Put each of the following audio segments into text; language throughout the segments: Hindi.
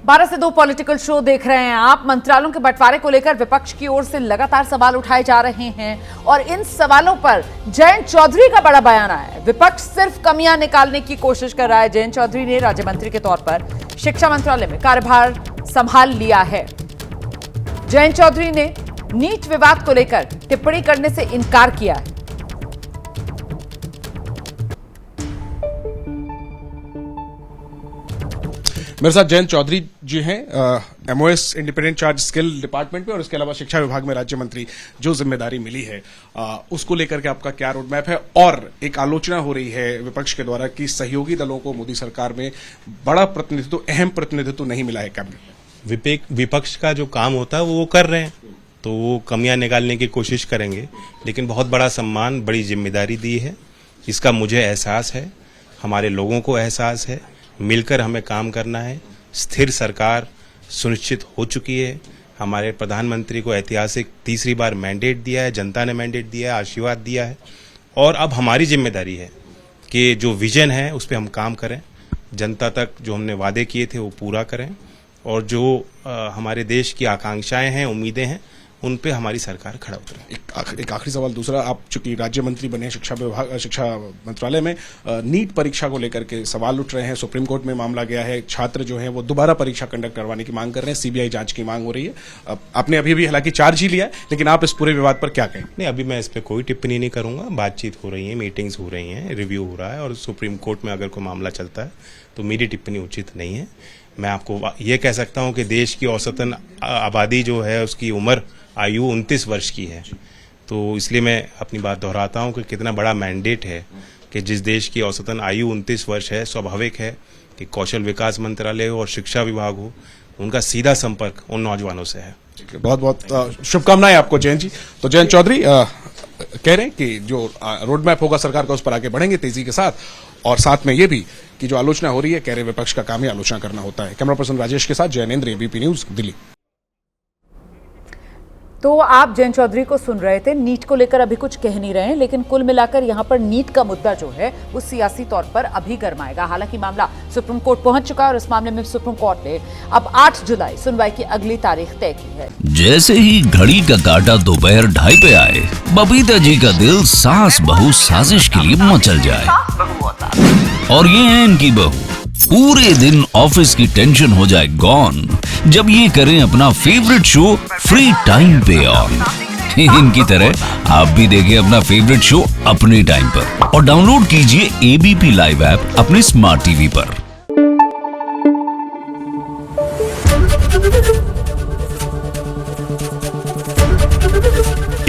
12 से 2 पॉलिटिकल शो देख रहे हैं आप। मंत्रालयों के बंटवारे को लेकर विपक्ष की ओर से लगातार सवाल उठाए जा रहे हैं और इन सवालों पर जयंत चौधरी का बड़ा बयान आया है। विपक्ष सिर्फ कमियां निकालने की कोशिश कर रहा है। जयंत चौधरी ने राज्य मंत्री के तौर पर शिक्षा मंत्रालय में कार्यभार संभाल लिया है। जयंत चौधरी ने नीट विवाद को लेकर टिप्पणी करने से इनकार किया है। मेरे साथ जयंत चौधरी जी हैं, MOS independent charge skill department में और इसके अलावा शिक्षा विभाग में राज्य मंत्री जो जिम्मेदारी मिली है उसको लेकर के आपका क्या रोड मैप है। और एक आलोचना हो रही है विपक्ष के द्वारा कि सहयोगी दलों को मोदी सरकार में बड़ा प्रतिनिधित्व, अहम प्रतिनिधित्व नहीं मिला है कैबिनेट में। विपक्ष का जो काम होता है वो कर रहे हैं, तो वो कमियां निकालने की कोशिश करेंगे, लेकिन बहुत बड़ा सम्मान, बड़ी जिम्मेदारी दी है, इसका मुझे एहसास है, हमारे लोगों को एहसास है। मिलकर हमें काम करना है। स्थिर सरकार सुनिश्चित हो चुकी है। हमारे प्रधानमंत्री को ऐतिहासिक तीसरी बार मैंडेट दिया है, जनता ने मैंडेट दिया है, आशीर्वाद दिया है, और अब हमारी जिम्मेदारी है कि जो विजन है उस पर हम काम करें, जनता तक जो हमने वादे किए थे वो पूरा करें, और जो हमारे देश की आकांक्षाएं हैं, उम्मीदें हैं, उन पे हमारी सरकार खड़ा उतरे। एक आखिरी सवाल दूसरा, आप चूंकि राज्य मंत्री बने हैं शिक्षा मंत्रालय में, नीट परीक्षा को लेकर के सवाल उठ रहे हैं। सुप्रीम कोर्ट में मामला गया है, छात्र जो हैं वो दोबारा परीक्षा कंडक्ट करवाने की मांग कर रहे हैं, सीबीआई जांच की मांग हो रही है। आपने अभी हालांकि चार्ज ही लिया है, लेकिन आप इस पूरे विवाद पर क्या कहें? नहीं, अभी मैं इस पर कोई टिप्पणी नहीं करूंगा। बातचीत हो रही है, मीटिंग्स हो रही हैं, रिव्यू हो रहा है, और सुप्रीम कोर्ट में अगर कोई मामला चलता है तो मेरी टिप्पणी उचित नहीं है। मैं आपको ये कह सकता हूं कि देश की औसतन आबादी जो है उसकी उम्र आयु 29 वर्ष की है, तो इसलिए मैं अपनी बात दोहराता हूं कि कितना बड़ा मैंडेट है कि जिस देश की औसतन आयु 29 वर्ष है, स्वाभाविक है कि कौशल विकास मंत्रालय हो और शिक्षा विभाग हो, उनका सीधा संपर्क उन नौजवानों से है। बहुत बहुत शुभकामनाएं आपको जयंत जी। तो जयंत चौधरी कह रहे हैं कि जो रोड मैप होगा सरकार का उस पर आगे बढ़ेंगे तेजी के साथ, और साथ में ये भी कि जो आलोचना हो रही है, कह रहे विपक्ष का काम ही आलोचना करना होता है। कैमरा पर्सन राजेश के साथ जयनेंद्र, एबीपी न्यूज, दिल्ली। तो आप जयंत चौधरी को सुन रहे थे। नीट को लेकर अभी कुछ कह नहीं रहे हैं, लेकिन कुल मिलाकर यहां पर नीट का मुद्दा जो है वो सियासी तौर पर अभी गरमाएगा। हालांकि मामला सुप्रीम कोर्ट पहुंच चुका है और इस मामले में सुप्रीम कोर्ट ने अब 8 जुलाई सुनवाई की अगली तारीख तय की है। जैसे ही घड़ी का काटा दोपहर 2:30 पे आए, बबीता जी का दिल सास बहू साजिश के लिए मचल जाए। और ये है इनकी बहू, पूरे दिन ऑफिस की टेंशन हो जाए गॉन जब ये करें अपना फेवरेट शो फ्री टाइम पे ऑन। इनकी तरह आप भी देखें अपना फेवरेट शो अपने टाइम पर और डाउनलोड कीजिए एबीपी लाइव ऐप अपने स्मार्ट टीवी पर।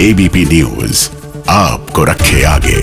एबीपी न्यूज आपको रखे आगे।